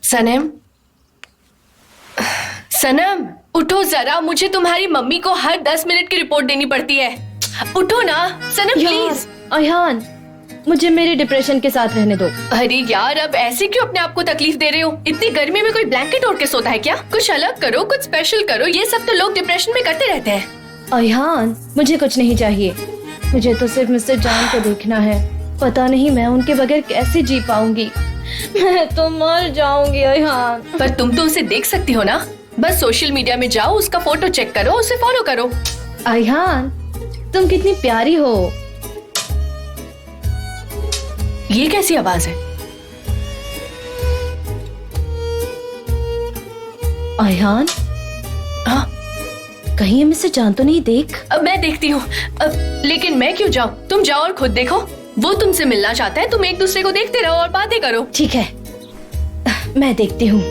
सनम, सनम उठो जरा, मुझे तुम्हारी मम्मी को हर 10 मिनट की रिपोर्ट देनी पड़ती है। उठो ना सनम प्लीज। अयान, मुझे मेरे डिप्रेशन के साथ रहने दो। अरे यार, अब ऐसे क्यों अपने आप को तकलीफ दे रहे हो? इतनी गर्मी में कोई ब्लैंकेट ओढ़ के सोता है क्या? कुछ अलग करो, कुछ स्पेशल करो। ये सब तो लोग डिप्रेशन में करते रहते हैं। अयान, मुझे कुछ नहीं चाहिए। मुझे तो सिर्फ मिस्टर जान को देखना है। पता नहीं मैं उनके बगैर कैसे जी पाऊंगी। मैं तो मर जाऊंगी अयान। पर तुम तो उसे देख सकती हो ना। बस सोशल मीडिया में जाओ, उसका फोटो चेक करो, उसे फॉलो करो। अयान, तुम कितनी प्यारी हो। ये कैसी आवाज है? अयान, हाँ, कहीं ये मिस्टर जान तो नहीं देख? अब मैं देखती हूँ। लेकिन मैं क्यों जाऊँ? तुम जाओ और खुद देखो। वो तुमसे मिलना चाहता है। तुम एक दूसरे को देखते रहो और बातें करो। ठीक है, मैं देखती हूँ।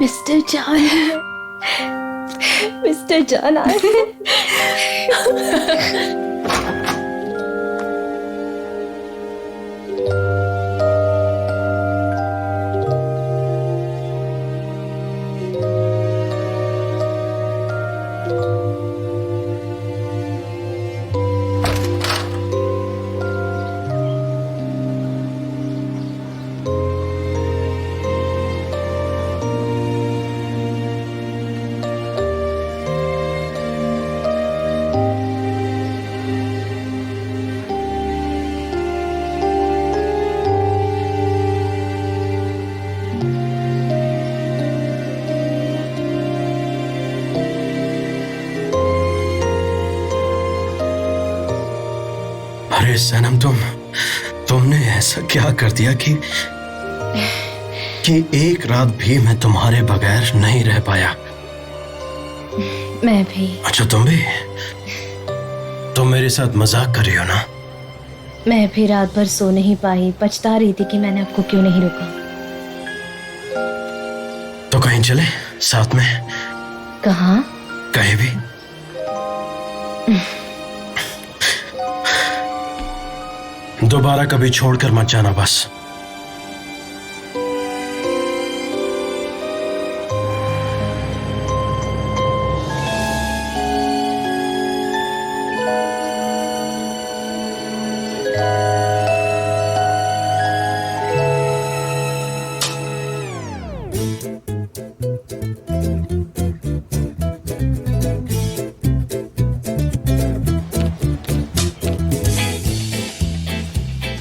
मिस्टर जान, मिस्टर जान आए। अरे सनम, तुमने ऐसा क्या कर दिया कि एक रात भी मैं तुम्हारे बगैर नहीं रह पाया। मैं भी। अच्छा, तुम भी? तुम मेरे साथ मजाक कर रही हो ना? मैं भी रात भर सो नहीं पाई। पछता रही थी कि मैंने आपको क्यों नहीं रोका। तो कहीं चले साथ में? कहाँ? कहीं भी। दोबारा कभी छोड़कर मत जाना बस।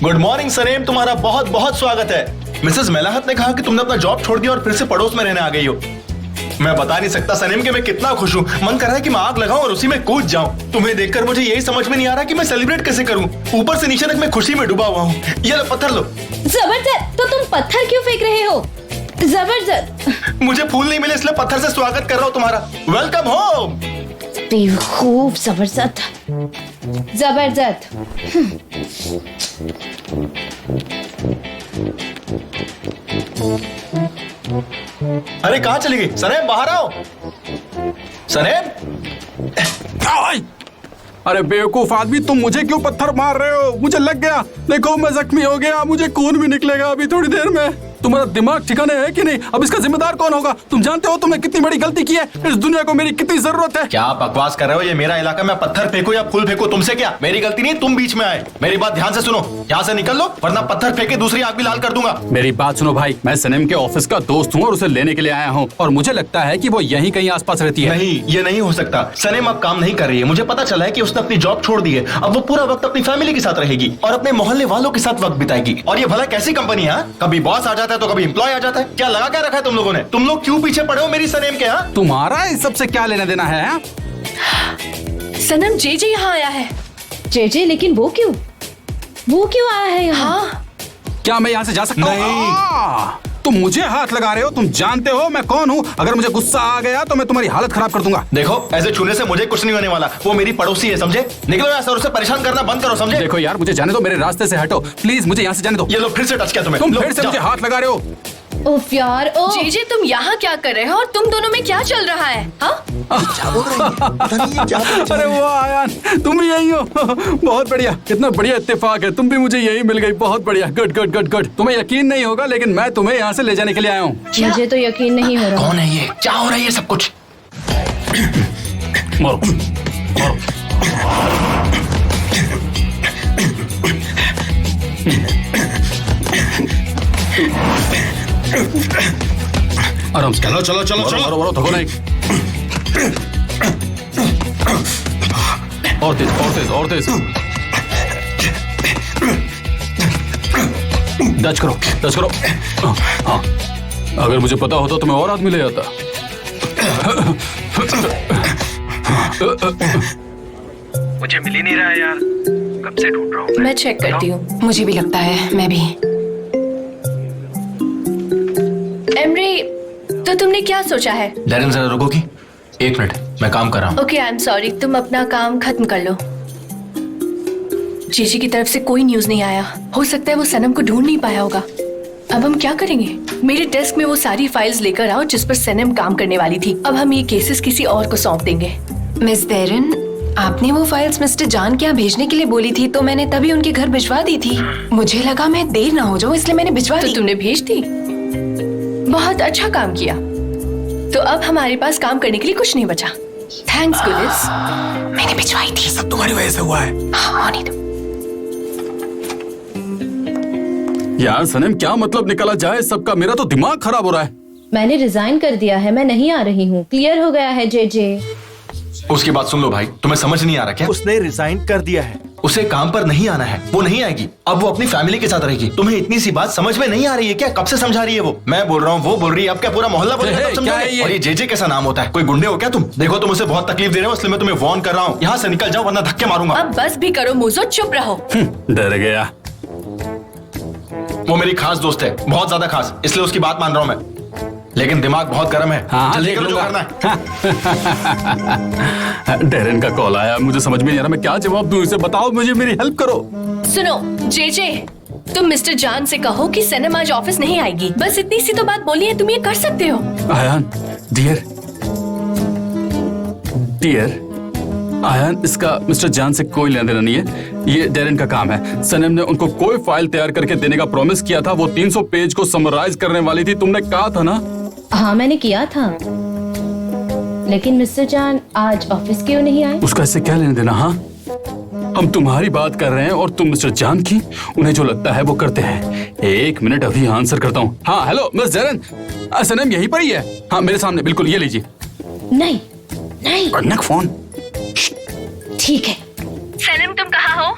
गुड मॉर्निंग सनेम, तुम्हारा बहुत बहुत स्वागत है। मिसेस मेलाहत ने कहा कि तुमने अपना जॉब छोड़ दिया और फिर से पड़ोस में रहने आ गई हो। मैं बता नहीं सकता सनेम कि मैं कितना खुश हूँ। मन कर रहा है कि मैं आग लगाऊं और उसी में कूद जाऊं। तुम्हें देखकर मुझे यही समझ में नहीं आ रहा कि मैं सेलिब्रेट कैसे करूं। ऊपर से नीचे तक मैं खुशी में डूबा हुआ हूँ। ये लो पत्थर लो। जबरदस्त। तो तुम पत्थर क्यों फेंक रहे हो? जबरदस्त। मुझे फूल नहीं मिले इसलिए पत्थर से स्वागत कर रहा हूँ तुम्हारा। Welcome home. खूब जबरदस्त, जबरदस्त। अरे कहाँ चली गई सनेम? बाहर आओ सनेम। अरे बेवकूफ आदमी, तुम मुझे क्यों पत्थर मार रहे हो? मुझे लग गया। देखो मैं जख्मी हो गया, मुझे खून भी निकलेगा अभी थोड़ी देर में। तुम्हारा दिमाग ठिकाने है कि नहीं? अब इसका जिम्मेदार कौन होगा? तुम जानते हो तुमने कितनी बड़ी गलती की है। इस दुनिया को मेरी कितनी जरूरत है। क्या बकवास कर रहे हो? ये मेरा इलाका, मैं पत्थर फेंकू या फूल फेंकू तुमसे क्या? मेरी गलती नहीं, तुम बीच में आए। मेरी बात ध्यान से सुनो, यहाँ से निकल लो वरना पत्थर फेंके दूसरी आग भी लाल कर दूंगा। मेरी बात सुनो भाई, मैं सनेम के ऑफिस का दोस्त हूँ और उसे लेने के लिए आया हूँ और मुझे लगता है कि वो यहीं कहीं आसपास रहती है। नहीं, ये नहीं हो सकता। सनेम अब काम नहीं कर रही है। मुझे पता चला है कि उसने अपनी जॉब छोड़ दी है। अब वो पूरा वक्त अपनी फैमिली के साथ रहेगी और अपने मोहल्ले वालों के साथ वक्त बिताएगी। और ये भला कैसी कंपनी है? कभी बॉस आ जाता है तो कभी एम्प्लॉय आ जाता है। क्या लगा क्या रखा है तुम लोगों ने? तुम लोग क्यों पीछे पड़े हो मेरी सनेम के? यहाँ तुम्हारा इस सबसे क्या लेना देना है? सनम, जे यहाँ आया है। जे लेकिन वो क्यों आया है यहाँ? हाँ, क्या मैं यहाँ से जा सकता हूँ? नहीं। तुम मुझे हाथ लगा रहे हो, तुम जानते हो मैं कौन हूँ। अगर मुझे गुस्सा आ गया तो मैं तुम्हारी हालत खराब कर दूंगा। देखो, ऐसे छूने से मुझे कुछ नहीं होने वाला। वो मेरी पड़ोसी है, समझे? निकलो यहाँ से और उसे परेशान करना बंद करो, समझे? देखो यार, मुझे जाने दो, मेरे रास्ते से हटो प्लीज, मुझे यहाँ से जाने दो। ये लो, फिर से टच किया तुम्हें। तुम लो, फिर से जाओ। मुझे हाथ लगा रहे हो। उफ यार, ओ जे तुम यहाँ क्या कर रहे हो और तुम दोनों में क्या चल रहा है? हाँ, अरे वाह आयान, तुम भी यही हो। बहुत बढ़िया, कितना बढ़िया इत्तेफाक है, तुम भी मुझे यही मिल गई। बहुत बढ़िया, गुड गुड गुड गुड। तुम्हें यकीन नहीं होगा लेकिन मैं तुम्हें यहाँ से ले जाने के लिए आया हूँ। मुझे तो यकीन नहीं हो रहा। कौन है ये? क्या हो रहा है ये सब कुछ? मारो मारो। आराम से। चलो चलो चलो मारो चलो। मारो मारो, थको नहीं। और तेज और तेज और तेज। टच करो टच करो। हाँ, अगर मुझे पता होता तो मैं और आदमी ले आता। मुझे मिल ही नहीं रहा है यार, कब से ढूंढ रहा हूँ। मैं चेक करती हूँ। मुझे भी लगता है, मैं भी। एमरी, तो तुमने क्या सोचा है? डैरेन, जरा रुकोगी? 1 मिनट, मैं काम कर रहा हूँ। ओके, आई एम सॉरी, तुम अपना काम खत्म कर लो। जीजी की तरफ से कोई न्यूज नहीं आया। हो सकता है वो सनम को ढूंढ नहीं पाया होगा। अब हम क्या करेंगे? मेरे डेस्क में वो सारी फाइल्स लेकर आओ जिस पर सनम काम करने वाली थी। अब हम ये केसेस किसी और को सौंप देंगे। मिस देरन, आपने वो फाइल्स मिस्टर जान के यहाँ भेजने के लिए बोली थी, तो मैंने तभी उनके घर भिजवा दी थी। मुझे लगा मैं देर ना हो जाऊँ, इसलिए मैंने भिजवा तो दी। तुमने भेज दी? बहुत अच्छा काम किया। तो अब हमारे पास काम करने के लिए कुछ नहीं बचा। थैंक्स गुलिस। मैंने भिजवाई थी। सब तुम्हारी वजह से हुआ है। हाँ, होने दो। यार सनम, क्या मतलब निकला जाए सबका? मेरा तो दिमाग खराब हो रहा है। मैंने रिजाइन कर दिया है, मैं नहीं आ रही हूँ। क्लियर हो गया है जे। उसकी बात सुन लो भाई, तुम्हें समझ नहीं आ रहा क्या? उसने रिजाइन कर दिया है। उसे काम पर नहीं आना है, वो नहीं आएगी। अब वो अपनी फैमिली के साथ रहेगी। तुम्हें इतनी सी बात समझ में नहीं आ रही है क्या? कब से समझा रही है वो? मैं बोल रहा हूँ, वो बोल रही है। अब क्या पूरा मोहल्ला बोल रहा है? हे, तब समझा क्या है रहे? ये? और ये जे कैसा नाम होता है? कोई गुंडे हो क्या तुम? देखो, तुम उसे बहुत तकलीफ दे रहे हो, इसलिए मैं तुम्हें वार्न कर रहा हूँ। यहाँ से निकल जाओ वरना धक्के मारूंगा। अब बस भी करो मुझो, चुप रहो। डर गया। वो मेरी खास दोस्त है, बहुत ज्यादा खास, इसलिए उसकी बात मान रहा हूँ मैं। लेकिन दिमाग बहुत गर्म है। हाँ, जल्दी देख करो जो लूंगा। करना है। डेरेन का कॉल आया, मुझे समझ में नहीं आ रहा मैं क्या जवाब दूं इसे। बताओ, मुझे मेरी हेल्प करो। सुनो जे, तुम मिस्टर जान से कहो कि सनम आज ऑफिस नहीं आएगी। बस इतनी सी तो बात बोली है, तुम ये कर सकते हो। आयान डियर आयान, इसका मिस्टर जान से कोई लेना देना नहीं है। ये डेरेन का काम है। सनम ने उनको कोई फाइल तैयार करके देने का प्रॉमिस किया था। वो 300 पेज को समराइज करने वाली थी, तुमने कहा था ना? हाँ, मैंने किया था। लेकिन मिस्टर जान आज ऑफिस क्यों नहीं आए? उसका इससे क्या लेना देना? हाँ, हम तुम्हारी बात कर रहे हैं और तुम मिस्टर जान की। उन्हें जो लगता है वो करते हैं। 1 मिनट, अभी आंसर करता हूँ। हाँ, हेलो मिस डेरेन, सनम यहीं पर ही है। हाँ, मेरे सामने, बिल्कुल, ये लीजिए। नहीं नहीं, रख फोन। ठीक है। सनम, तुम कहाँ हो?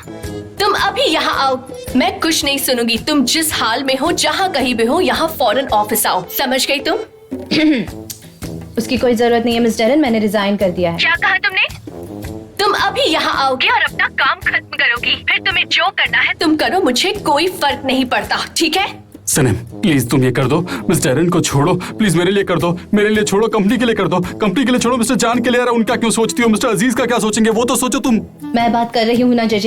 तुम अभी यहाँ आओ। मैं कुछ नहीं सुनूंगी। तुम जिस हाल में हो, जहाँ कहीं भी हो, यहाँ फौरन ऑफिस आओ। समझ गई तुम? उसकी कोई जरूरत नहीं है मिस डेरेन, मैंने रिजाइन कर दिया है। क्या कहा तुमने? तुम अभी यहाँ आओगे और अपना काम खत्म करोगी। फिर तुम्हें जो करना है तुम करो, मुझे कोई फर्क नहीं पड़ता, ठीक है? सनम प्लीज तुम ये कर दो, मिस डेरेन को छोड़ो प्लीज, मेरे लिए कर दो, मेरे लिए छोड़ो, कंपनी के लिए कर दो, कंपनी के लिए छोड़ो, मिस्टर जान के लिए। उनका क्यों सोचती हो? मिस्टर अजीज का क्या सोचेंगे वो तो सोचो तुम। मैं बात कर रही हूँ ना जे।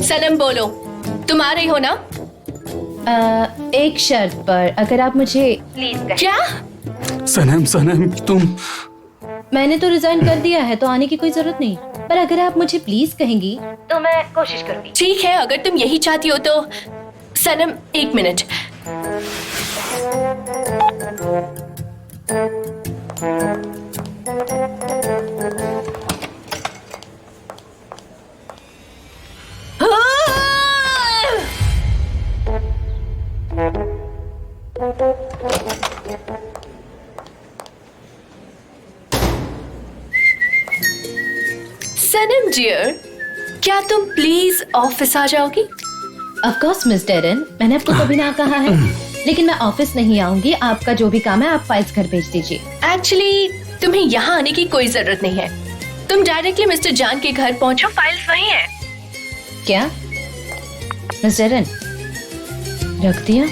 सनम बोलो, तुम आ रही हो ना? एक शर्त पर, अगर आप मुझे क्या? सनम तुम। मैंने तो रिजाइन कर दिया है, तो आने की कोई जरूरत नहीं। पर अगर आप मुझे प्लीज कहेंगी तो मैं कोशिश करूंगी। ठीक है, अगर तुम यही चाहती हो तो। सनम 1 मिनट। सनम डियर, क्या तुम प्लीज ऑफिस आ जाओगी? ऑफ कोर्स मिस डेरेन, मैंने आपको कभी ना कहा है। लेकिन मैं ऑफिस नहीं आऊंगी। आपका जो भी काम है आप फाइल्स घर भेज दीजिए। एक्चुअली तुम्हें यहाँ आने की कोई जरूरत नहीं है। तुम डायरेक्टली मिस्टर जान के घर पहुंचो, फाइल्स वहीं हैं। क्या मिस डेरन, रख दिया?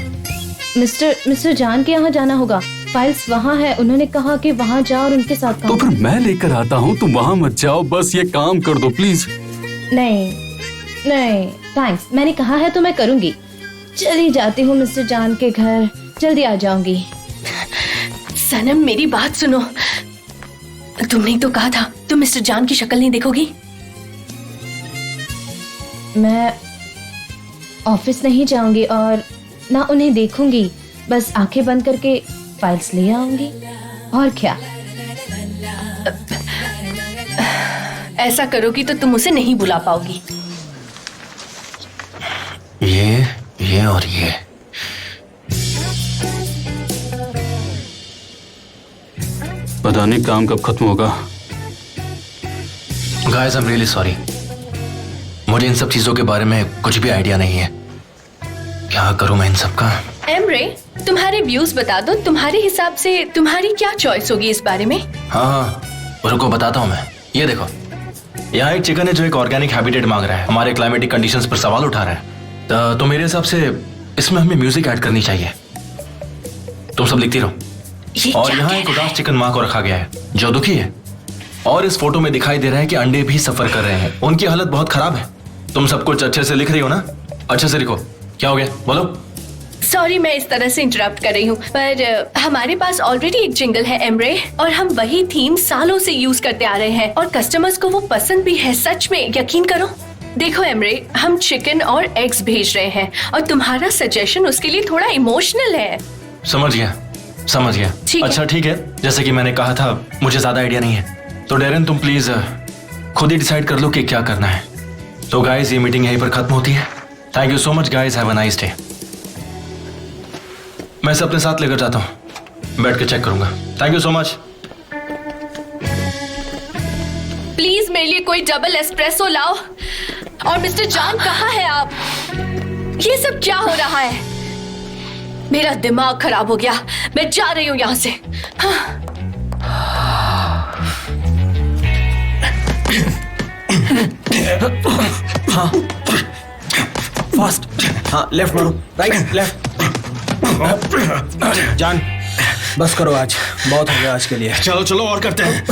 मिस्टर जान के यहाँ जाना होगा, फाइल्स वहाँ है। उन्होंने कहा कि वहाँ जाओ और उनके साथ तो काम। फिर मैं लेकर आता हूँ, तुम वहाँ मत जाओ, बस ये काम कर दो प्लीज। नहीं थैंक्स, मैंने कहा है तो मैं करूँगी। चली जाती हूँ मिस्टर जान के घर, जल्दी आ जाऊंगी। सनम मेरी बात सुनो, तुमने तो कहा था तुम मिस्टर जान की शक्ल नहीं देखोगी। मैं ऑफिस नहीं जाऊंगी और ना उन्हें देखूंगी, बस आंखें बंद करके फाइल्स ले आऊंगी। और क्या? ऐसा करोगी तो तुम उसे नहीं बुला पाओगी। ये और ये। पता नहीं काम कब खत्म होगा। Guys I am really sorry, मुझे इन सब चीजों के बारे में कुछ भी आइडिया नहीं है। क्या करूं मैं इन सब का? एमरे, तुम्हारे व्यूज बता दो, तुम्हारे हिसाब से तुम्हारी क्या चॉइस होगी इस बारे में? हाँ, रुको बताता हूँ मैं। ये देखो, यहाँ एक चिकन है जो एक ऑर्गेनिक हैबिटेट मांग रहा है, हमारे क्लाइमेटिक कंडीशंस पर सवाल उठा रहा है। तो मेरे हिसाब से इसमें हमें म्यूजिक ऐड करनी चाहिए। तुम सब लिखती रहो। ये और क्या यहाँ कह एक रहा है? उदास चिकन माँ को रखा गया है जो दुखी है, और इस फोटो में दिखाई दे रहा है कि अंडे भी सफर कर रहे हैं। उनकी हालत बहुत खराब है। तुम सब कुछ अच्छे से लिख रही हो ना? अच्छे से लिखो। क्या हो गया बोलो? सॉरी मैं इस तरह से इंटरप्ट कर रही हूँ, पर हमारे पास ऑलरेडी एक जिंगल है एमरे, और हम वही थीम सालों से यूज करते आ रहे हैं और कस्टमर्स को वो पसंद भी है। सच में यकीन करो। देखो एमरे, हम चिकन और एग्स भेज रहे हैं और तुम्हारा सजेशन उसके लिए थोड़ा इमोशनल है। समझ गया। ठीक है। अच्छा ठीक है, जैसे कि मैंने कहा था मुझे ज्यादा आइडिया नहीं है, तो डेरन तुम प्लीज खुद ही डिसाइड कर लो कि क्या करना है। तो गाइस ये मीटिंग यहीं पर खत्म होती है। Thank you so much guys, have a nice day. मैं इसे अपने साथ लेकर जाता हूँ, बैठ के चेक करूंगा। Thank you so much. Please मेरे लिए कोई डबल एस्प्रेसो लाओ। और मिस्टर जान कहाँ है आप? ये सब क्या हो रहा है? मेरा दिमाग खराब हो गया, मैं जा रही हूँ यहाँ से। हाँ फास्ट, हाँ लेफ्ट मारो, राइट लेफ्ट। जान बस करो, आज बहुत हो गया आज के लिए। चलो चलो और करते हैं।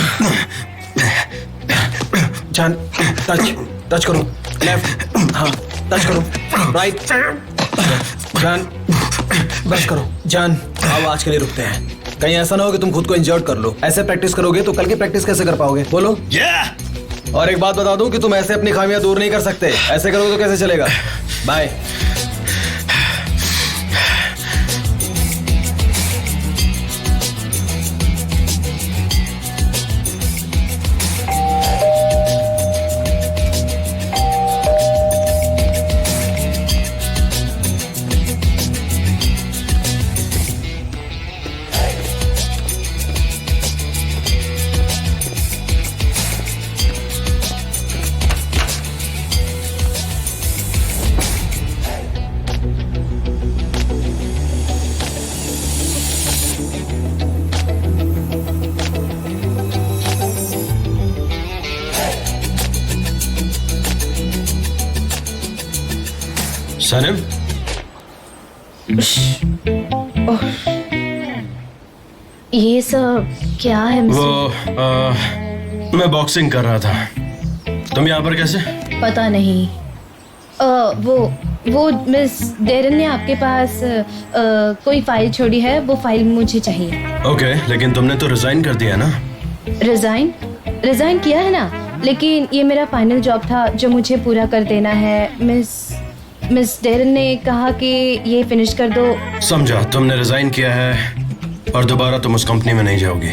जान टच करो, लेफ्ट, हाँ टच करो, राइट। जान बस करो। जान अब आज के लिए रुकते हैं, कहीं ऐसा ना हो कि तुम खुद को इंजर्ड कर लो। ऐसे प्रैक्टिस करोगे तो कल की प्रैक्टिस कैसे कर पाओगे बोलो? और एक बात बता दूं कि तुम ऐसे अपनी खामियां दूर नहीं कर सकते। ऐसे करोगे तो कैसे चलेगा? बाय। सनम, ये सब क्या है मिस्टर? मैं बॉक्सिंग कर रहा था। तुम यहाँ पर कैसे? पता नहीं। वो मिस डेरन ने आपके पास कोई फाइल छोड़ी है, वो फाइल मुझे चाहिए। ओके, लेकिन तुमने तो रिजाइन कर दिया ना? रिजाइन किया है ना, लेकिन ये मेरा फाइनल जॉब था जो मुझे पूरा कर देना है। मिस डेरन ने कहा कि ये फिनिश कर दो। समझा, तुमने रिजाइन किया है और दोबारा तुम उस कंपनी में नहीं जाओगी।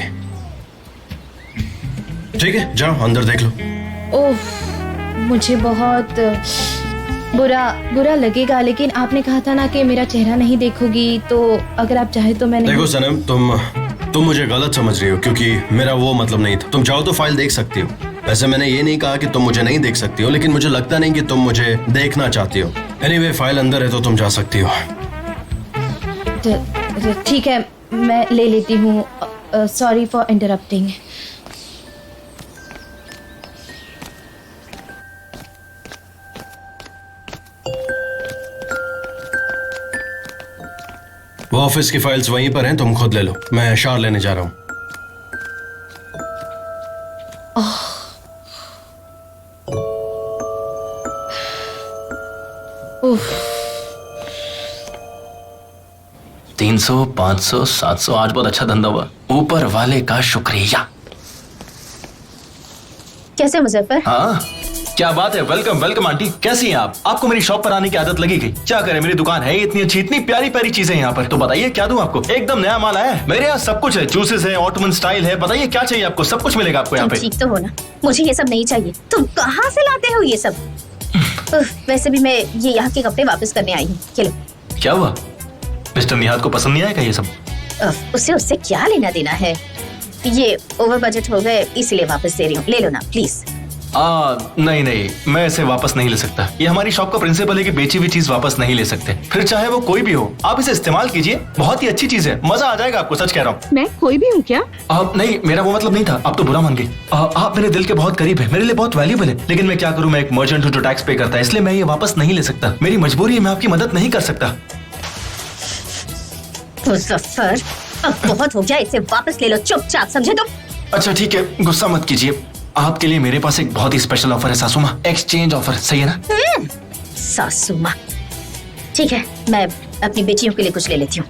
ठीक है, जाओ अंदर देख लो। ओह, मुझे बहुत बुरा लगेगा, लेकिन आपने कहा था ना कि मेरा चेहरा नहीं देखोगी, तो अगर आप चाहे तो मैं नहीं। देखो सनम, तुम मुझे गलत समझ रही हो, क्योंकि मेरा वो मतलब नहीं था। तुम चाहो तो फाइल देख सकती हो। वैसे मैंने ये नहीं कहा कि तुम मुझे नहीं देख सकती हो, लेकिन मुझे लगता नहीं कि तुम मुझे देखना चाहती हो। एनीवे, फाइल अंदर है तो तुम जा सकती हो। ठीक है, मैं ले लेती हूँ। Sorry for interrupting. वो ऑफिस की फाइल्स वहीं पर हैं, तुम खुद ले लो, मैं शार लेने जा रहा हूँ। उफ, 300, 500, 700, आज बहुत अच्छा धंधा हुआ, ऊपर वाले का शुक्रिया। कैसे मुजफ्फर? हाँ, क्या बात है। वेलकम वेलकम आंटी, कैसी हैं आप? आपको मेरी शॉप पर आने की आदत लगी गई। क्या करें, मेरी दुकान है इतनी अच्छी, इतनी प्यारी प्यारी चीजें यहाँ पर। तो बताइए क्या दूं आपको? एकदम नया माल आया है मेरे यहाँ, सब कुछ है, जूसेस है, ऑटोमन स्टाइल है। बताइए क्या चाहिए आपको, सब कुछ मिलेगा आपको यहाँ पे। ठीक तो हो ना? मुझे ये सब नहीं चाहिए। तुम कहाँ से लाते हो ये सब? वैसे भी मैं ये यहाँ के कपड़े वापस करने आई हूँ। चलो। क्या हुआ, मिस्टर निहाद को पसंद नहीं आया क्या ये सब? उससे क्या लेना देना है? ये ओवर बजट हो गए इसलिए वापस दे रही हूँ, ले लो ना प्लीज। नहीं नहीं, मैं इसे वापस नहीं ले सकता। ये हमारी शॉप का प्रिंसिपल है कि बेची हुई चीज वापस नहीं ले सकते, फिर चाहे वो कोई भी हो। आप इसे इस्तेमाल कीजिए, बहुत ही अच्छी चीज है, मजा आ जाएगा आपको, सच कह रहा हूँ। मैं कोई भी हूँ क्या? नहीं, मेरा वो मतलब नहीं था, आप तो बुरा मान गई। आप मेरे दिल के बहुत करीब है, मेरे लिए बहुत वैल्यूबल है, लेकिन मैं क्या करूँ, मैं एक मर्चेंट हूँ जो टैक्स पे करता है, इसलिए मैं ये वापस नहीं ले सकता। मेरी मजबूरी है, मैं आपकी मदद नहीं कर सकता। मुजफ्फर, अब बहुत हो गया, इसे वापस ले लो चुपचाप, समझे तुम? अच्छा ठीक है, गुस्सा मत कीजिए। आपके लिए मेरे पास एक बहुत ही स्पेशल ऑफर है सासू माँ, एक्सचेंज ऑफर, सही है ना? सासू माँ, ठीक है, मैं अपनी बेटियों के लिए कुछ ले लेती हूँ।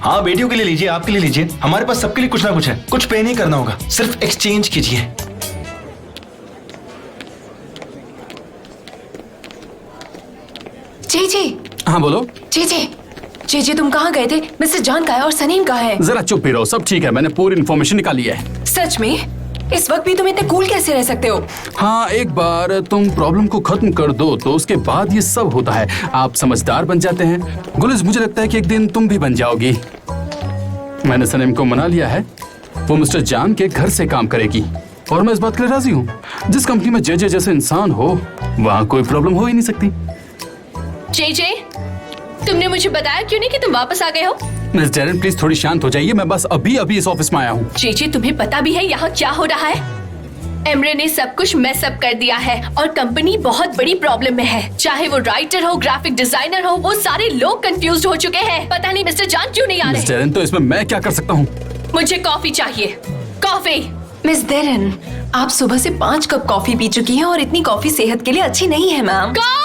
हाँ, बेटियों के लिए लीजिए, आपके लिए लीजिए, हमारे पास सबके लिए कुछ ना कुछ है। कुछ पे नहीं करना होगा, सिर्फ एक्सचेंज कीजिए। जी। हाँ बोलो। जी तुम कहाँ गए थे? मिस्टर जॉन कहाँ है और सनीम कहाँ है? जरा चुप ही रहो, सब ठीक है, मैंने पूरी इन्फॉर्मेशन निकाली है। सच में? इस वक्त भी तुम इतने कूल कैसे रह सकते हो? हाँ, एक बार तुम प्रॉब्लम को खत्म कर दो तो उसके बाद ये सब होता है, आप समझदार बन जाते हैं। गुलिस, मुझे लगता है कि एक दिन तुम भी बन जाओगी। मैंने सनीम को मना लिया है, वो मिस्टर जान के घर से काम करेगी और मैं इस बात के लिए राजी हूँ। जिस कंपनी में जे जैसे इंसान हो वहाँ कोई प्रॉब्लम हो ही नहीं सकती। जे, तुमने मुझे बताया क्यों नहीं कि तुम वापस आ गए हो? मिस डेरेन प्लीज थोड़ी शांत हो जाइए, मैं बस अभी इस ऑफिस में आया हूँ। जे, तुम्हें पता भी है यहाँ क्या हो रहा है? एमरे ने सब कुछ मैस अप कर दिया है और कंपनी बहुत बड़ी प्रॉब्लम में है। चाहे वो राइटर हो, ग्राफिक डिजाइनर हो, वो सारे लोग कंफ्यूज हो चुके हैं। पता नहीं मिस्टर जान क्यों नहीं आ मिस रहे। डेरेन, तो इसमें मैं क्या कर सकता हूँ? मुझे कॉफी चाहिए, कॉफी। मिस डेरेन, आप सुबह से 5 कप कॉफी पी चुकी हैं और इतनी कॉफी सेहत के लिए अच्छी नहीं है मैम। कॉफी!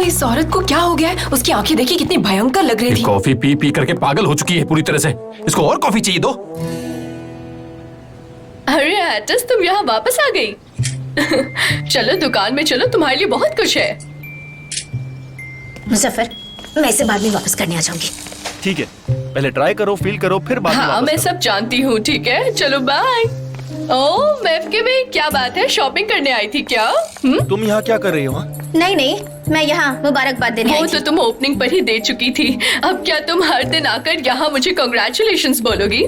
इस औरत को क्या हो गया है? उसकी आंखें देखी कितनी भयंकर लग रही थी। कॉफी पी करके पागल हो चुकी है पूरी तरह से, इसको और कॉफी चाहिए दो। अरे एटस, तुम यहाँ वापस आ गई। चलो दुकान में चलो, तुम्हारे लिए बहुत कुछ है। मुजफ्फर, मैं इसे बाद में वापस करने आ जाऊंगी। ठीक है, पहले ट्राई करो, फील करो, फिर बाद में हाँ, वापस मैं करो। सब जानती हूँ, ठीक है, चलो बाय। ओह मैफके में क्या बात है, शॉपिंग करने आई थी क्या? तुम यहाँ क्या कर रही हो? नहीं, मैं यहाँ मुबारकबाद देने आई वो थी। तो तुम ओपनिंग पर ही दे चुकी थी। अब क्या तुम हर दिन आकर यहाँ मुझे कांग्रेचुलेशंस बोलोगी?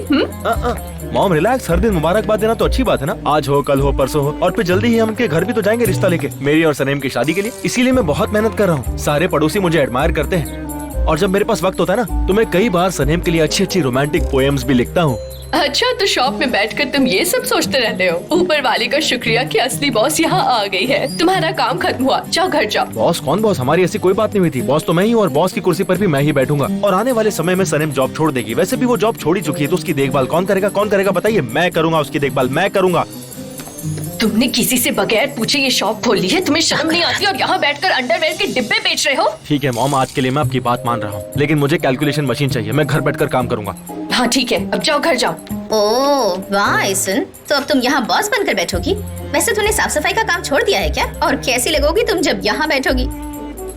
मॉम रिलैक्स, हर दिन मुबारकबाद देना तो अच्छी बात है ना। आज हो, कल हो, परसों हो, और फिर जल्दी ही हम उनके घर भी तो जाएंगे रिश्ता लेके, मेरी और सनीम की शादी के लिए। इसीलिए मैं बहुत मेहनत कर रहा हूँ। सारे पड़ोसी मुझे एडमायर करते हैं और जब मेरे पास वक्त होता है ना तो मैं कई बार सनीम के लिए अच्छी अच्छी रोमांटिक पोएम्स भी लिखता हूँ। अच्छा, तो शॉप में बैठकर तुम ये सब सोचते रहते हो? ऊपर वाले का शुक्रिया कि असली बॉस यहाँ आ गई है। तुम्हारा काम खत्म हुआ, जाओ घर जाओ। बॉस? कौन बॉस? हमारी ऐसी कोई बात नहीं हुई थी। बॉस तो मैं ही हूँ और बॉस की कुर्सी पर भी मैं ही बैठूंगा। और आने वाले समय में सनीम जॉब छोड़ देगी। वैसे भी वो जॉब छोड़ ही चुकी है, तो उसकी देखभाल कौन करेगा बताइए? मैं करूंगा, उसकी देखभाल मैं करूंगा। तुमने किसी से बगैर पूछे ये शॉप खोल ली है? तुम्हें शर्म नहीं आती? और यहाँ बैठकर अंडरवेयर के डिब्बे बेच रहे हो? ठीक है मॉम, आज के लिए मैं आपकी बात मान रहा हूँ, लेकिन मुझे कैलकुलेशन मशीन चाहिए। मैं घर बैठकर काम करूंगा। हाँ ठीक है, अब जाओ घर जाओ। ओह वाह ऐसन, तो अब तुम यहाँ बॉस बनकर बैठोगी? वैसे तूने साफ सफाई का काम छोड़ दिया है क्या? और कैसी लगोगी तुम जब यहाँ बैठोगी?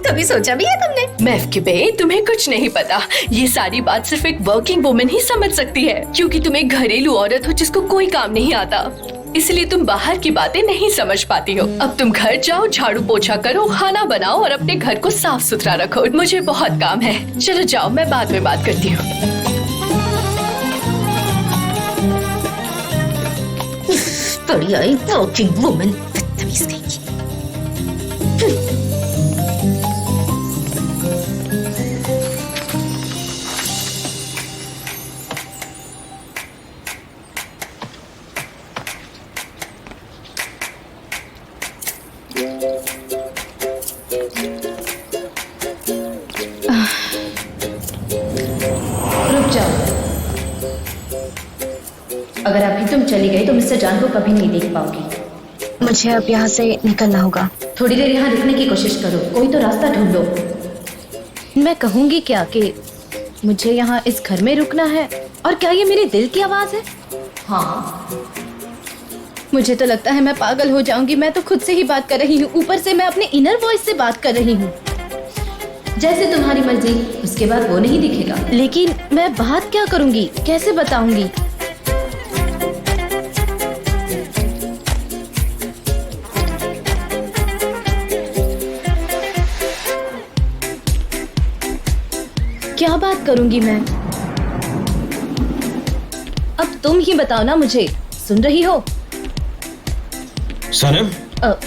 कभी सोचा भी है तुमने? महफके, तुम्हें कुछ नहीं पता। ये सारी बात सिर्फ एक वर्किंग वुमन ही समझ सकती है, क्योंकि तुम एक घरेलू औरत हो जिसको कोई काम नहीं आता। इसलिए तुम बाहर की बातें नहीं समझ पाती हो। अब तुम घर जाओ, झाड़ू पोछा करो, खाना बनाओ और अपने घर को साफ सुथरा रखो। मुझे बहुत काम है, चलो जाओ, मैं बाद में बात करती हूँ। बड़ी आई वर्किंग वुमन, बदतमीज कहीं। रुक जाओ। अगर अभी तुम चली गई तो मिस्टर जान को कभी नहीं देख पाओगी। मुझे अब यहाँ से निकलना होगा। थोड़ी देर यहाँ रुकने की कोशिश करो, कोई तो रास्ता ढूंढो। मैं कहूंगी क्या कि मुझे यहाँ इस घर में रुकना है? और क्या ये मेरे दिल की आवाज है? हाँ, मुझे तो लगता है मैं पागल हो जाऊंगी। मैं तो खुद से ही बात कर रही हूँ, ऊपर से मैं अपने इनर वॉइस से बात कर रही हूँ। जैसे तुम्हारी मर्जी। उसके बाद वो नहीं दिखेगा, लेकिन मैं बात क्या करूंगी, कैसे बताऊंगी? क्या बात करूंगी मैं? अब तुम ही बताओ ना मुझे। सुन रही हो? सनम,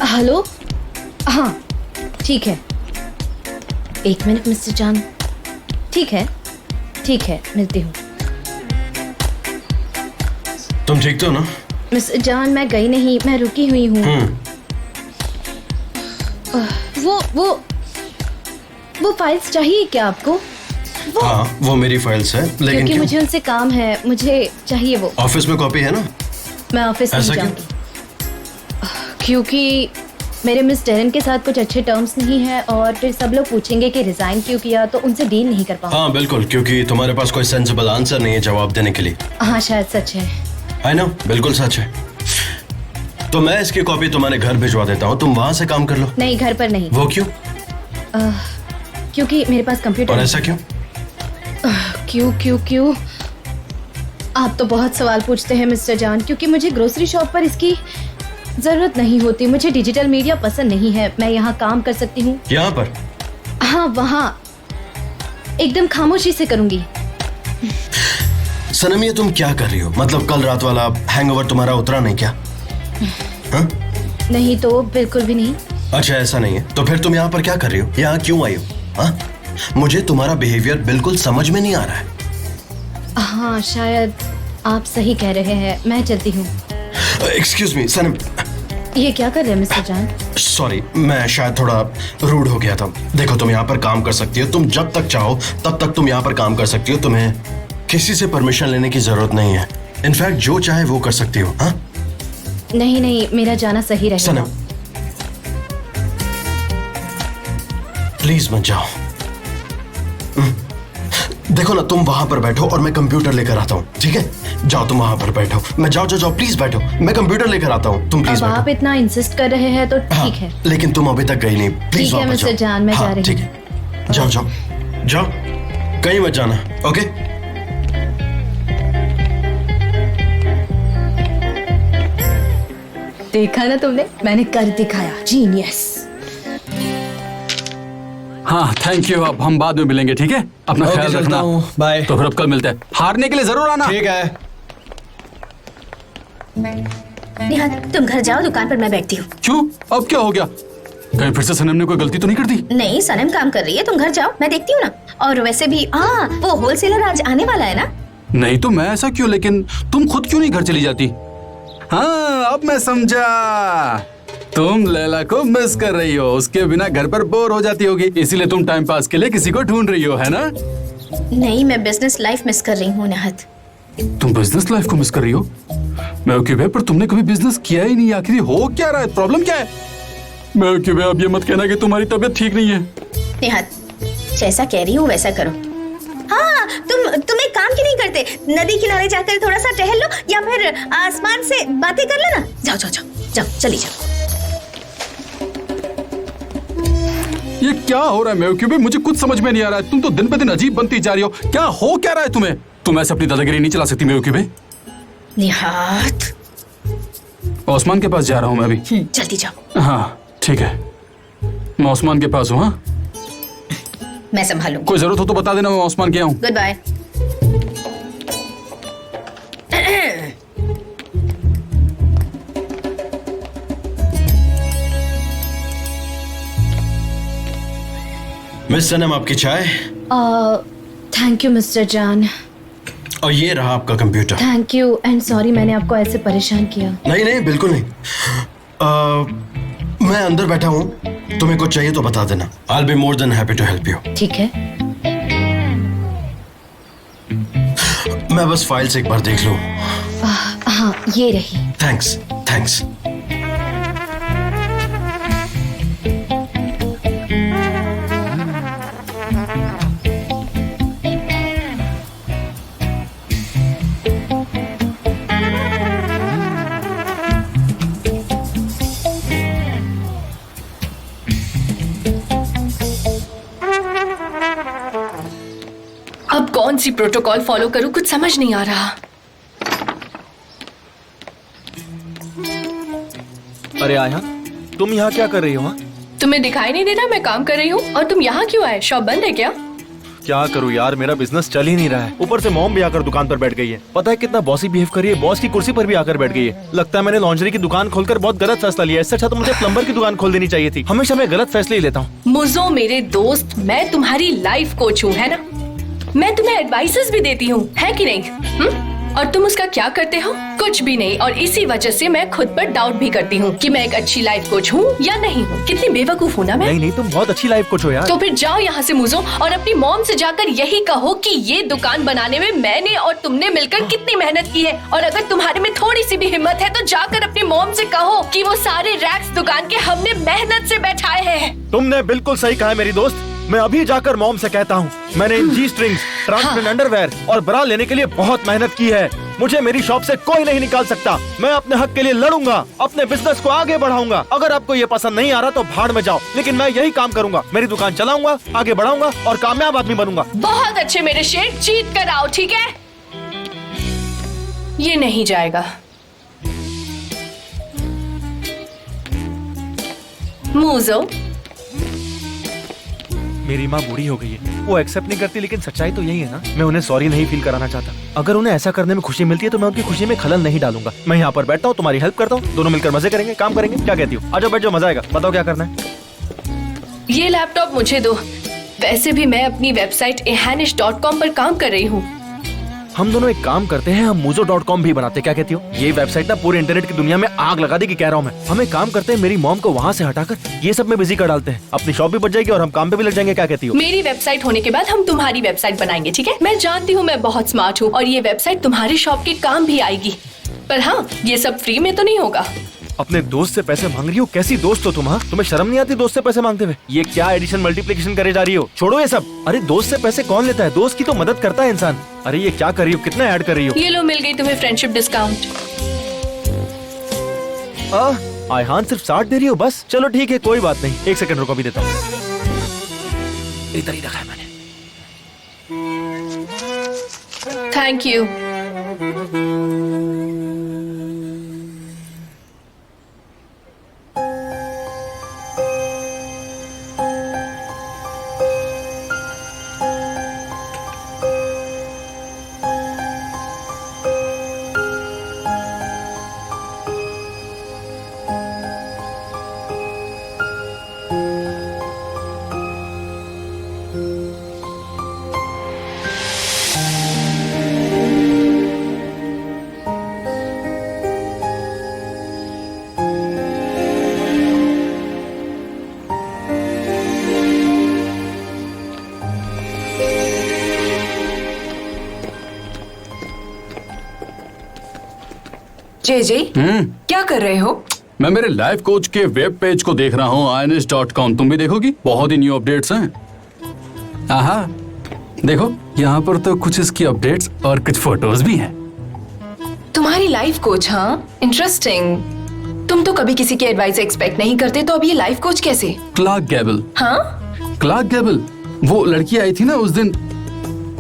हेलो। हाँ ठीक है, एक मिनट मिस्टर जान। ठीक है, मिलती हूँ। तुम ठीक तो ना? मिस्टर जान, मैं गई नहीं, मैं रुकी हुई हूँ। वो फाइल्स चाहिए क्या आपको? हाँ, वो मेरी फाइल्स है, लेकिन क्योंकि क्यों? मुझे उनसे काम है, मुझे चाहिए वो। ऑफिस में कॉपी है ना? मैं ऑफिस नहीं ऐसा क्यों? जाऊंगी क्योंकि मेरे मिस डेरन के साथ कुछ अच्छे टर्म्स नहीं है, और फिर सब लोग पूछेंगे कि रिजाइन क्यों किया, तो उनसे डील नहीं कर पाऊंगी। हाँ बिल्कुल, क्योंकि तुम्हारे पास कोई सेंसिबल आंसर नहीं है जवाब देने के लिए। हाँ शायद सच है। आई नो, बिल्कुल सच है। तो मैं इसकी कॉपी तुम्हारे घर भिजवा देता हूँ, तुम वहां से काम कर लो। नहीं, घर पर नहीं। वो क्यों? क्योंकि मेरे पास कंप्यूटर और नहीं। ऐसा क्यों? क्यों? आप तो बहुत सवाल पूछते हैं मिस्टर जान। क्योंकि मुझे ग्रोसरी शॉप पर इसकी जरूरत नहीं होती। मुझे डिजिटल मीडिया पसंद नहीं है। मैं यहाँ काम कर सकती हूँ। यहाँ पर? हाँ, वहाँ एकदम खामोशी से करूंगी। सनम, ये तुम क्या कर रही हो? मतलब कल रात वाला हैंगओवर तुम्हारा उतरा नहीं क्या? हाँ? नहीं तो बिल्कुल भी नहीं। अच्छा, ऐसा नहीं है तो फिर तुम यहाँ पर क्या कर रही हो? यहाँ क्यों आई हो? हाँ? मुझे तुम्हारा बिहेवियर बिल्कुल समझ में नहीं आ रहा है। हाँ, शायद आप सही कह रहे हैं। मैं चलती हूँ। एक्सक्यूज मी सनम। ये क्या कर रहे हैं मिस्टर जान? सॉरी, मैं शायद थोड़ा रूड हो गया था। देखो, तुम यहाँ पर काम कर सकती हो, तुम जब तक चाहो तब तक तुम यहाँ पर काम कर सकती हो। तुम्हें किसी से परमिशन लेने की जरूरत नहीं है। इनफैक्ट जो चाहे वो कर सकती हो। हाँ? नहीं, मेरा जाना सही रहेगा। सनम, प्लीज मत जाओ। देखो ना, तुम वहां पर बैठो और मैं कंप्यूटर लेकर आता हूँ, ठीक है? जाओ, तुम वहां पर बैठो। मैं जाओ, प्लीज बैठो। मैं कंप्यूटर लेकर आता हूँ, तुम प्लीज अब बैठो। आप इतना इंसिस्ट कर रहे हैं तो हाँ, ठीक है। लेकिन तुम अभी तक गई नहीं, प्लीज ठीक है वापस मिस्टर जाओ। जान, मैं हाँ, जा रही ठीक हूँ। है, जाओ, कहीं मत जाना। ओके? देखा ना तुमने, मैंने कर दिखाया। जीनियस। हाँ थैंक यू। अब हम बाद में मिलेंगे, ठीक है? अपना ओके, ख्याल चलता रखना। हूँ, बाय। तो फिर अब कल मिलते हैं। हारने के लिए जरूर आना। ठीक है। नेहा, तुम घर जाओ, दुकान पर मैं बैठती हूँ। क्यों? अब क्या हो गया? कहीं फिर से सनम ने कोई गलती तो नहीं कर दी? नहीं, सनम काम कर रही है, तुम घर जाओ, मैं देखती हूँ ना। और वैसे भी वो होलसेलर आज आने वाला है ना। नहीं तो मैं ऐसा क्यों? लेकिन तुम खुद क्यों नहीं घर चली जाती? हाँ, अब मैं समझा। तुम लैला को मिस कर रही हो, उसके बिना घर पर बोर हो जाती होगी, इसीलिए तुम टाइम पास के लिए किसी को ढूंढ रही हो, है ना? नहीं, मैं बिजनेस लाइफ मिस कर रही हूँ नेहत। तुम बिजनेस लाइफ को मिस कर रही हो? मैं ओके भाई, पर तुमने कभी बिजनेस किया ही नहीं। आखिर हो क्या रहा है? प्रॉब्लम क्या है? मैं ओके भाई, अब ये मत कहना कि तुम्हारी तबीयत ठीक नहीं है। नेहत, जैसा कह रही हूँ वैसा करो। हाँ, तुम एक काम क्यों नहीं करते? नदी किनारे जाकर थोड़ा सा टहल लो, या फिर आसमान से बातें कर लेना। जाओ, चली जाओ। ये क्या हो रहा है मेवकी भाई? मुझे कुछ समझ में नहीं आ रहा है। तुम तो दिन पे दिन अजीब बनती जा रही हो। क्या हो क्या रहा है तुम्हें? तुम ऐसे अपनी दादागिरी नहीं चला सकती मेवकी भाई। निहात, ओस्मान के पास जा रहा हूँ मैं अभी। जल्दी जाओ। हाँ ठीक है, मैं ओस्मान के पास हूँ। हाँ, मैं संभालूंगी। कोई जरूरत हो तो बता देना, मैं ओस्मान गया हूँ। Good bye. मिस सनम, आपकी चाय। थैंक यू मिस्टर जान। और ये रहा आपका computer. Thank you and sorry मैंने आपको ऐसे परेशान किया। नहीं, बिल्कुल नहीं। मैं अंदर बैठा हूँ, तुम्हें कुछ चाहिए तो बता देना। I'll be more than happy to help you। ठीक है। मैं बस फाइल्स एक बार देख लूं। हाँ, ये रही। Thanks thanks. अब कौन सी प्रोटोकॉल फॉलो करूं, कुछ समझ नहीं आ रहा। अरे आया, तुम यहाँ क्या कर रही हो? हाँ? तुम्हें दिखाई नहीं दे रहा मैं काम कर रही हूँ? और तुम यहाँ क्यों आए? शॉप बंद है क्या? क्या करूँ यार, मेरा बिजनेस चल ही नहीं रहा है। ऊपर से मॉम भी आकर दुकान पर बैठ गई है। पता है कितना बॉसी बिहेव कर रही है, बॉस की कुर्सी पर भी आकर बैठ गई है। लगता है मैंने लॉन्ड्री की दुकान खोलकर बहुत गलत फैसला लिया। इससे अच्छा तो मुझे प्लम्बर की दुकान खोल देनी चाहिए थी। हमेशा मैं गलत फैसले ही लेता हूँ। मुझो मेरे दोस्त, मैं तुम्हारी लाइफ कोच हूँ, है ना? मैं तुम्हें एडवाइसेस भी देती हूँ, है कि नहीं? और तुम उसका क्या करते हो? कुछ भी नहीं। और इसी वजह से मैं खुद पर डाउट भी करती हूँ कि मैं एक अच्छी लाइफ कोच हूँ या नहीं हूँ। कितनी बेवकूफ हूँ ना मैं। नहीं, तुम बहुत अच्छी लाइफ कोच हो यार। तो फिर जाओ यहाँ से मुझो, और अपनी मॉम से जाकर यही कहो कि ये दुकान बनाने में मैंने और तुमने मिलकर कितनी मेहनत की है। और अगर तुम्हारे में थोड़ी सी भी हिम्मत है तो जाकर अपनी मॉम से कहो कि वो सारे रैक्स दुकान के हमने मेहनत से बैठाए हैं। तुमने बिल्कुल सही कहा है मेरी दोस्त। मैं अभी जाकर मॉम से कहता हूँ। मैंने इन जी स्ट्रिंग्स, ट्रांसपेरेंट अंडरवेयर और ब्रा लेने के लिए बहुत मेहनत की है। मुझे मेरी शॉप से कोई नहीं निकाल सकता। मैं अपने हक के लिए लड़ूंगा, अपने बिजनेस को आगे बढ़ाऊंगा। अगर आपको ये पसंद नहीं आ रहा तो भाड़ में जाओ, लेकिन मैं यही काम करूंगा। मेरी दुकान चलाऊंगा, आगे बढ़ाऊंगा और कामयाब आदमी बनूंगा। बहुत अच्छे मेरे शेर, जीत कर आओ, ठीक है? ये नहीं जाएगा। मुझो, मेरी माँ बूढ़ी हो गई है, वो एक्सेप्ट नहीं करती, लेकिन सच्चाई तो यही है ना। मैं उन्हें सॉरी नहीं फील कराना चाहता। अगर उन्हें ऐसा करने में खुशी मिलती है तो मैं उनकी खुशी में खलल नहीं डालूंगा। मैं यहाँ पर बैठता हूँ, तुम्हारी हेल्प करता हूँ, दोनों मिलकर मजे करेंगे, काम करेंगे। क्या कहती हो? आ जाओ, बैठ जाओ, मजा आएगा। बताओ क्या करना है। ये लैपटॉप मुझे दो। वैसे भी मैं अपनी वेबसाइट ehanish.com पर काम कर रही हूँ। हम दोनों एक काम करते हैं, हम muzo.com भी बनाते। क्या कहती हो? ये वेबसाइट ना पूरे इंटरनेट की दुनिया में आग लगा देगी, कह रहा हूँ मैं। हम एक काम करते हैं, मेरी मॉम को वहाँ से हटाकर ये सब में बिजी कर डालते हैं। अपनी शॉप भी बच जाएगी और हम काम पे भी लग जाएंगे। क्या कहती हो? मेरी वेबसाइट होने के बाद हम तुम्हारी वेबसाइट बनाएंगे, ठीक है? मैं जानती हूँ मैं बहुत स्मार्ट हूँ और ये वेबसाइट तुम्हारी शॉप के काम भी आएगी। पर हाँ, ये सब फ्री में तो नहीं होगा। अपने दोस्त से पैसे मांग रही हो? कैसी दोस्त हो तुम? हाँ, तुम्हें शर्म नहीं आती दोस्त से पैसे मांगते हुए? ये क्या एडिशन मल्टीप्लिकेशन करे जा रही हो? छोड़ो ये सब। अरे दोस्त से पैसे कौन लेता है? दोस्त की तो मदद करता है इंसान। अरे ये क्या कर रही हो? कितना ऐड कर रही हो? ये लो, मिल गई तुम्हें फ्रेंडशिप डिस्काउंट। आयहान सिर्फ 60 दे रही हो बस? चलो ठीक है, कोई बात नहीं। एक सेकंड रुको, भी देता हूँ। इधर ही रखा है मैंने। Thank you. जय जय, क्या कर रहे हो? मैं मेरे लाइफ कोच के वेब पेज को देख रहा हूँ, ihanish.com। तुम भी देखोगी? बहुत ही न्यू अपडेट्स हैं। आहा, देखो यहाँ पर तो कुछ इसकी अपडेट्स और कुछ फोटोज भी हैं। तुम्हारी लाइफ कोच? हाँ, इंटरेस्टिंग। तुम तो कभी किसी की एडवाइस एक्सपेक्ट नहीं करते, तो अब ये लाइफ कोच कैसे? क्लार्क गैबल। हाँ, क्लार्क गैबल, वो लड़की आई थी ना उस दिन,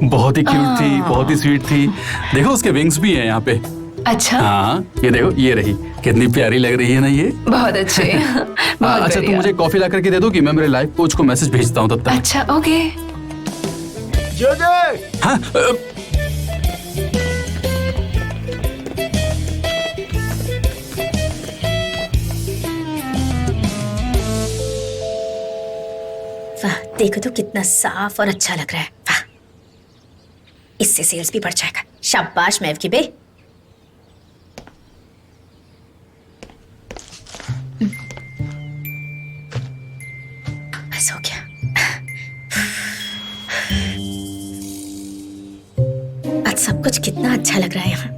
बहुत ही क्यूट थी, बहुत ही स्वीट थी। देखो उसके विंग्स भी हैं यहाँ पे। अच्छा। हाँ, ये देखो, ये रही, कितनी प्यारी लग रही है ना ये। बहुत अच्छे। बहुत अच्छा, तुम मुझे कॉफी ला करके दे दो कि मैं मेरे लाइफ कोच को मैसेज भेजता हूँ तब तक। अच्छा, ओके। हाँ, वाह, देखो तो कितना साफ और अच्छा लग रहा है। वाह, इससे सेल्स भी बढ़ जाएगा। शाबाश मैव की बे। बस हो गया। आज सब कुछ कितना अच्छा लग रहा है यहाँ।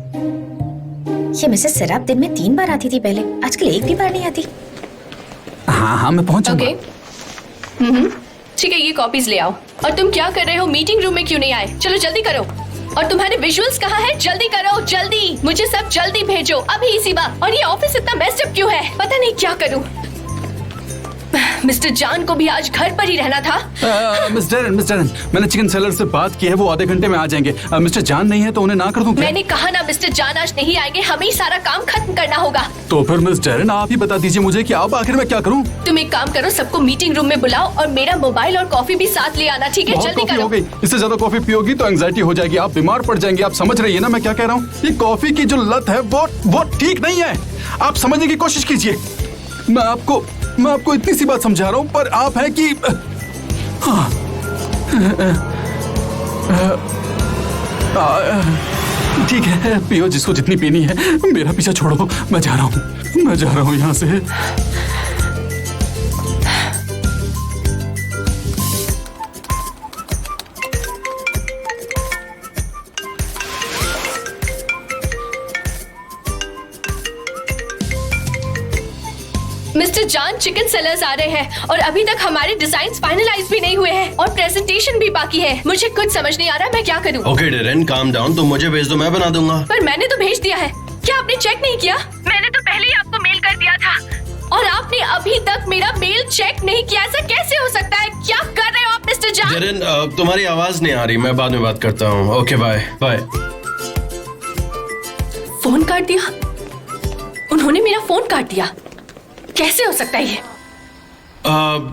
ये मिसेस सराब दिन में 3 बार आती थी पहले, आजकल एक भी बार नहीं आती। हाँ हाँ, मैं पहुंच ओके ठीक है, ये कॉपीज ले आओ। और तुम क्या कर रहे हो? मीटिंग रूम में क्यों नहीं आए? चलो जल्दी करो। और तुम्हारे विजुअल्स कहाँ है? जल्दी करो, जल्दी, मुझे सब जल्दी भेजो अभी इसी बार। और ये ऑफिस इतना मेस्ड अप क्यों है? पता नहीं क्या करूं। मिस्टर जान को भी आज घर पर ही रहना था। मिस डेरन, मैंने चिकन सेलर से बात की है, वो आधे घंटे में आ जाएंगे। मिस्टर जान नहीं है तो उन्हें ना कर दूं क्या? मैंने कहा ना मिस्टर जान आज नहीं आएंगे, हमें ही सारा काम खत्म करना होगा। तो फिर मिस डेरन आप ही बता दीजिए मुझे कि अब आखिर मैं क्या करूं? तुम एक काम करो, सबको मीटिंग रूम में बुलाओ और मेरा मोबाइल और कॉफी भी साथ ले आना, ठीक है? बहुत जल्दी कॉफी करो। हो गई, इससे ज्यादा कॉफी पियोगी तो एंजाइटी हो जाएगी, आप बीमार पड़ जाएंगे। आप समझ रही है ना मैं क्या कह रहा हूँ? ये कॉफी की जो लत है वो ठीक नहीं है। आप समझने की कोशिश कीजिए। मैं आपको इतनी सी बात समझा रहा हूँ, पर आप है कि ठीक है, पियो जिसको जितनी पीनी है। मेरा पीछा छोड़ो, मैं जा रहा हूँ यहाँ से। मिस्टर जान, चिकन सेलर्स आ रहे हैं और अभी तक हमारे डिजाइन्स फाइनलाइज भी नहीं हुए हैं और प्रेजेंटेशन भी बाकी है। मुझे कुछ समझ नहीं आ रहा मैं क्या करूं। Okay Darren, calm down. तुम मुझे भेज दो, मैं बना दूंगा। पर मैंने तो भेज दिया है। क्या आपने चेक नहीं किया? मैंने तो पहले ही आपको मेल कर दिया था और आपने अभी तक मेरा मेल चेक नहीं किया। ऐसा कैसे हो सकता है? क्या कर रहे हो आप मिस्टर जान? डेरेन, तुम्हारी आवाज नहीं आ रही, मैं बाद में बात करता हूँ। Okay bye bye. फोन काट दिया? उन्होंने मेरा फोन काट दिया? कैसे हो सकता है ये?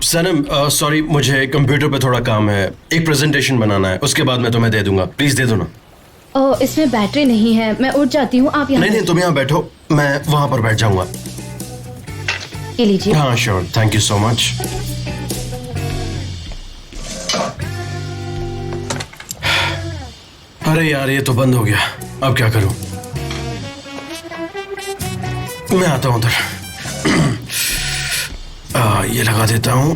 सनम, सॉरी, मुझे कंप्यूटर पे थोड़ा काम है। एक प्रेजेंटेशन बनाना है, उसके बाद मैं तुम्हें दे दूंगा। प्लीज दे दो ना। ओह, इसमें बैटरी नहीं है, मैं उठ जाती हूँ। आप यहाँ नहीं, तुम यहाँ बैठो, मैं वहां पर बैठ जाऊंगा। ये लीजिए। हाँ sure, thank you so much. अरे यार, ये तो बंद हो गया, अब क्या करूं? मैं आता हूं उधर। ये लगा देता हूं।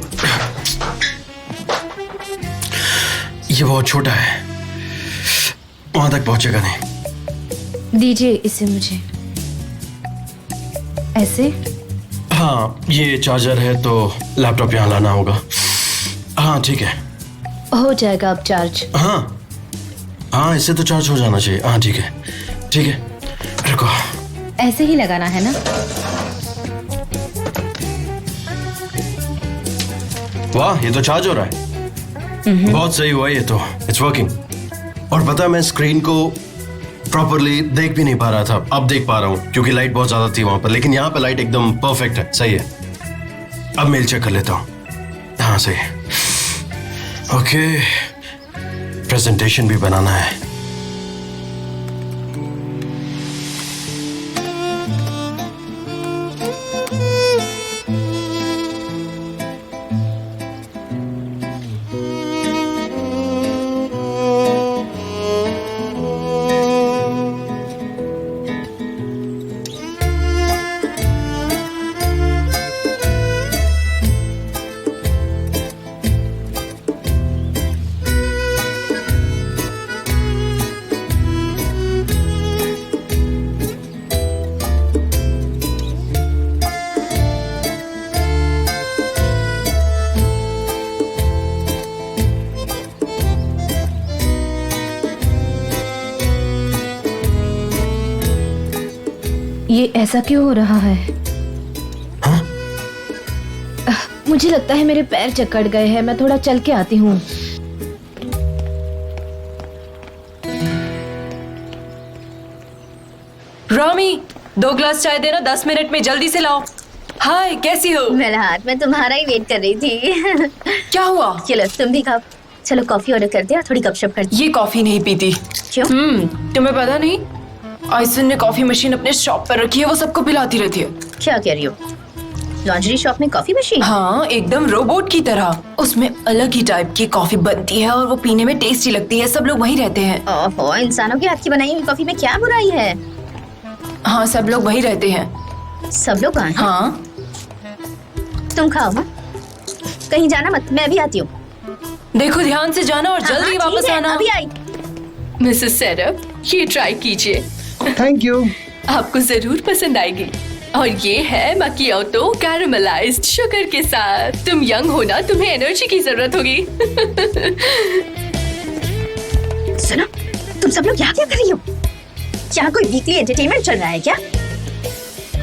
ये बहुत छोटा है, वहां तक पहुंचेगा नहीं। दीजिए इसे मुझे। ऐसे? हाँ, ये चार्जर है तो लैपटॉप यहाँ लाना होगा। हाँ ठीक है, हो जाएगा अब चार्ज। हाँ, इससे तो चार्ज हो जाना चाहिए। हाँ ठीक है, रुको। ऐसे ही लगाना है ना? वाह, ये तो चार्ज हो रहा है। बहुत सही हुआ ये तो, इट्स वर्किंग। और पता है, मैं स्क्रीन को प्रॉपरली देख भी नहीं पा रहा था, अब देख पा रहा हूँ क्योंकि लाइट बहुत ज्यादा थी वहां पर। लेकिन यहाँ पे लाइट एकदम परफेक्ट है, सही है। अब मेल चेक कर लेता हूँ। हाँ सही है। ओके, प्रेजेंटेशन भी बनाना है। ये ऐसा क्यों हो रहा है? हाँ? मुझे लगता है मेरे पैर जकड़ गए हैं, मैं थोड़ा चल के आती हूँ। रामी, 2 ग्लास चाय देना, 10 मिनट में, जल्दी से लाओ। हाय, कैसी हो? मेरा हाथ में तुम्हारा ही वेट कर रही थी। क्या हुआ? चलो तुम भी खाओ। चलो कॉफी ऑर्डर कर दे और थोड़ी गपशप कर दे। ये कॉफी नहीं पीती। क्यों? तुम्हें पता नहीं, आइसन ने कॉफी मशीन अपने शॉप पर रखी है, वो सबको पिलाती रहती है। क्या कह रही हो? लॉन्ड्री शॉप में कॉफी मशीन? हाँ, एकदम रोबोट की तरह। उसमें अलग ही टाइप की कॉफी बनती है और वो पीने में टेस्टी लगती है। सब लोग वहीं रहते हैं। ओहो, इंसानों के हाथ की बनाई हुई कॉफी में क्या बुराई है? हाँ, सब लोग वहीं रहते हैं। सब लोग कहाँ हैं? हाँ, तुम खाओ। हाँ, कहीं जाना मत, मैं अभी आती हूँ। देखो ध्यान से जाना और जल्दी हाँ, ठीक वापस है, आना। अभी आई। मिसेस सेरब, ये ट्राई कीजिए, थैंक यू। आपको जरूर पसंद आएगी। और ये है मकियोटो कैरामलाइज्ड शुगर के साथ। तुम यंग हो ना, तुम्हें एनर्जी की जरूरत होगी। सुनो, तुम सब लोग यहाँ क्या कर रही हो? यहाँ कोई वीकली एंटरटेनमेंट चल रहा है क्या?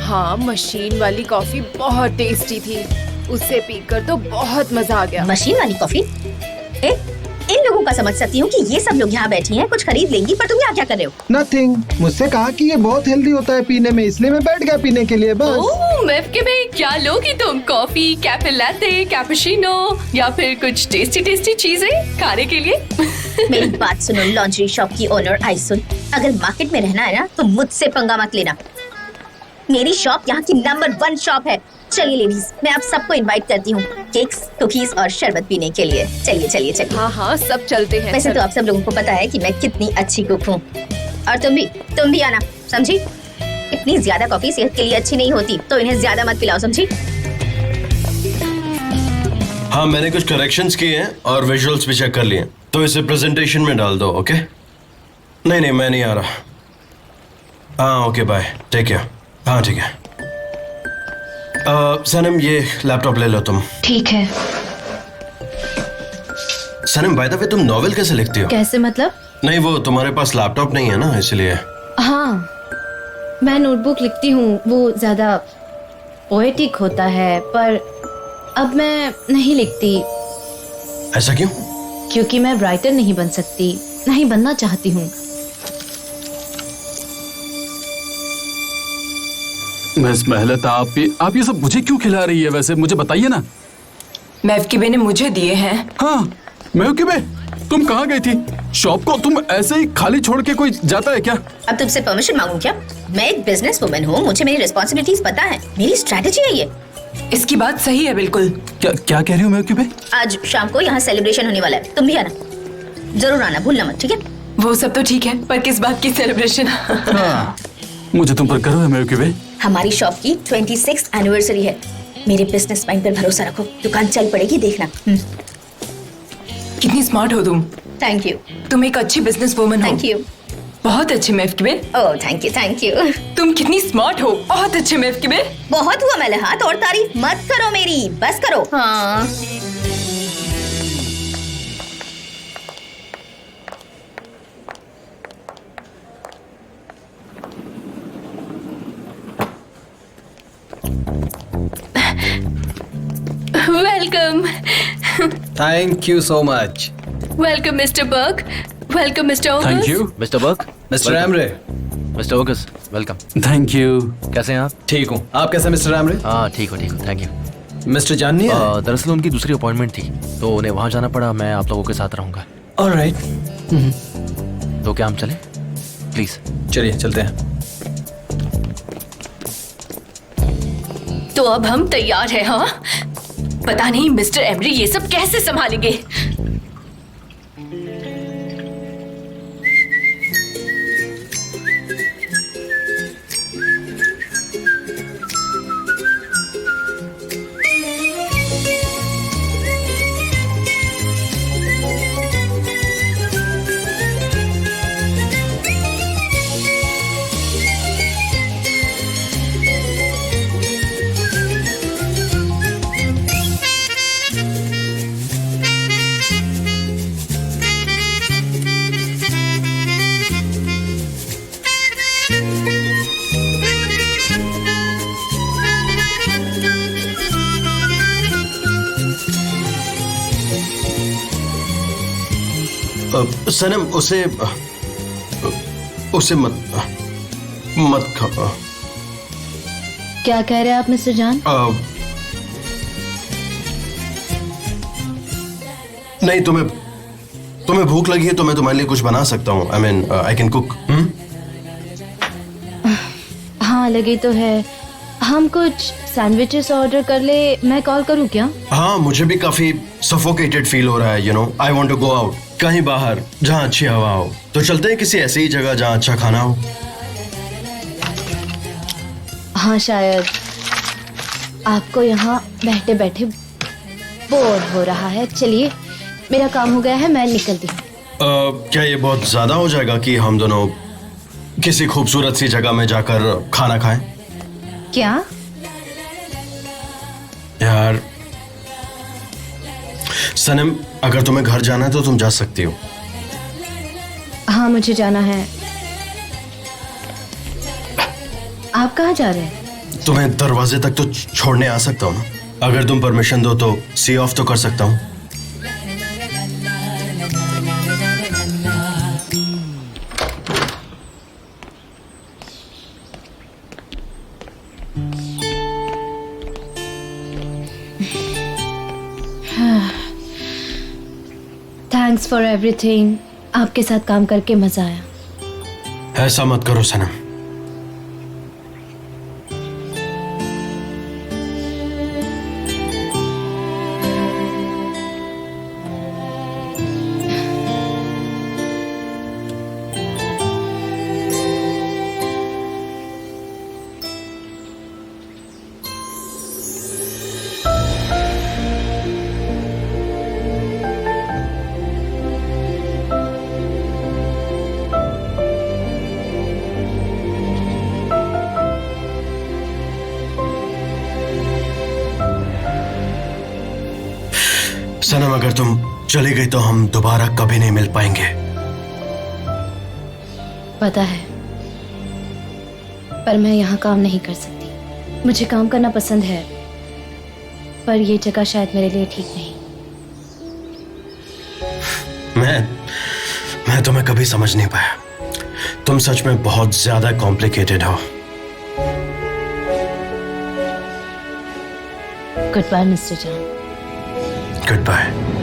हाँ, मशीन वाली कॉफी बहुत टेस्टी थी। उससे पीकर तो बहुत मजा आ गया। मशीन वाली कॉफी? इन लोगों का समझ सकती हूँ कि ये सब लोग यहाँ बैठी हैं, कुछ खरीद लेंगी, पर तुम यहाँ क्या कर रहे हो? नथिंग। मुझसे कहा कि ये बहुत हेल्दी होता है पीने में, इसलिए मैं बैठ गया पीने के लिए बस। ओह, मेफ्के में क्या लोगी तुम? कॉफी, कैफे लैटे, कैपुचिनो या फिर कुछ टेस्टी टेस्टी चीजें खाने के लिए? मेरी बात सुनो लॉन्ड्री शॉप की ओनर आइसुन, अगर मार्केट में रहना है ना तो मुझसे पंगा मत लेना। मेरी शॉप यहाँ की नंबर 1 शॉप है। चलिए लेडीज, मैं आप सबको इनवाइट करती हूँ केक्स, कुकीज और शरबत पीने के लिए। चलिए चलिए चलिए। हाँ हाँ, सब चलते हैं। वैसे तो आप सब लोगों को पता है कि मैं कितनी अच्छी कुक हूँ। और तुम भी आना, समझी? इतनी ज्यादा कॉफी सेहत के लिए अच्छी नहीं होती, तो इन्हें ज्यादा मत पिलाओ, समझी? हाँ, मैंने कुछ करेक्शंस किए हैं और विजुअल्स भी चेक कर लिए, तो इसे प्रेजेंटेशन में डाल दो। ओके? नहीं, मैं नहीं आ रहा। हाँ, ओके, बाय, टेक केयर। हाँ, ठीक है। सनम, ये लैपटॉप ले लो तुम। ठीक है। सनम, बाय द वे, तुम नॉवेल कैसे लिखती हो? कैसे मतलब? नहीं, वो तुम्हारे पास लैपटॉप नहीं है ना, इसलिए। हाँ, मैं नोटबुक लिखती हूँ, वो ज्यादा पोएटिक होता है, पर अब मैं नहीं लिखती। ऐसा क्यों? क्योंकि मैं राइटर नहीं बन सकती, नहीं बनना चाहती हूँ। मिस मेहलत, आप ये सब मुझे क्यों खिला रही है? वैसे मुझे बताइए ना। मेवकिबे ने मुझे दिए हैं। हाँ, मेवकिबे, तुम कहाँ गई थी? शॉप को तुम ऐसे ही खाली छोड़ के कोई जाता है क्या? अब तुमसे परमिशन मांगू क्या? मैं एक बिजनेस वुमन हूँ, मुझे मेरी रिस्पॉन्सिबिलिटीज पता है, मेरी स्ट्रेटेजी है ये। इसकी बात सही है बिल्कुल। क्या कह रही हो मेवकिबे? आज शाम को यहाँ सेलिब्रेशन होने वाला है, तुम भी आना, जरूर आना, भूलना मत, ठीक है? वो सब तो ठीक है, पर किस बात की सेलिब्रेशन? हाँ, मुझे तुम पर गर्व है मेवकिबे। हमारी शॉप की 26th एनिवर्सरी है। मेरे बिजनेस माइंड पर भरोसा रखो, दुकान चल पड़ेगी, देखना। कितनी स्मार्ट हो तुम। Thank you. तुम एक अच्छी बिजनेस वुमन हो। Thank you. बहुत अच्छी मेवकिबे। ओह, थैंक यू, थैंक यू। तुम कितनी स्मार्ट हो, बहुत अच्छे मेवकिबे। बहुत हुआ मेलहात, और तारीफ मत करो मेरी, बस करो। हाँ। Welcome. Thank you so much. Welcome mister Berg. Welcome mister thank August. You. Mister Burke, mister Emre. Mister August, welcome. Thank you. कैसे हैं आप? ठीक हूँ, आप कैसे मिस्टर एमरे? हाँ, ठीक हो, थैंक यू। मिस्टर जान नहीं है? दरअसल उनकी दूसरी अपॉइंटमेंट थी, तो उन्हें वहाँ जाना पड़ा। मैं आप लोगों के साथ रहूंगा। ऑलराइट, तो क्या हम चले? प्लीज। चलिए चलते हैं। तो अब हम तैयार हैं, हाँ? पता नहीं मिस्टर एमरी ये सब कैसे संभालेंगे। सनम, उसे मत खा। क्या कह रहे हैं आप मिस्टर जान? नहीं, तुम्हें भूख लगी है तो मैं तुम्हारे लिए कुछ बना सकता हूँ। I mean, I can cook. हाँ, लगी तो है। हम कुछ सैंडविचेस ऑर्डर कर ले, मैं कॉल करूँ क्या? हाँ, मुझे भी काफी सफोकेटेड फील हो रहा है। You know, I want to go out, कहीं बाहर जहाँ अच्छी हवा हो। तो चलते हैं किसी ऐसी ही जगह जहाँ अच्छा खाना हो। हाँ, शायद आपको यहाँ बैठे बैठे बोर हो रहा है। चलिए, मेरा काम हो गया है, मैं निकलती हूँ। क्या ये बहुत ज्यादा हो जाएगा कि हम दोनों किसी खूबसूरत सी जगह में जाकर खाना खाएं? क्या? यार सनम, अगर तुम्हें घर जाना है तो तुम जा सकती हो। हाँ मुझे जाना है। आप कहाँ जा रहे हैं? तुम्हें दरवाजे तक तो छोड़ने आ सकता हूँ ना। अगर तुम परमिशन दो तो सी ऑफ तो कर सकता हूँ। Thanks for everything. आपके साथ काम करके मजा आया। ऐसा मत करो सनम। सनम, अगर तुम चली गई तो हम दोबारा कभी नहीं मिल पाएंगे। पता है, पर मैं यहाँ काम नहीं कर सकती। मुझे काम करना पसंद है, पर ये जगह शायद मेरे लिए ठीक नहीं। मैं तुम्हें कभी समझ नहीं पाया। तुम सच में बहुत ज्यादा कॉम्प्लिकेटेड हो। Good bye mister John. Good bye.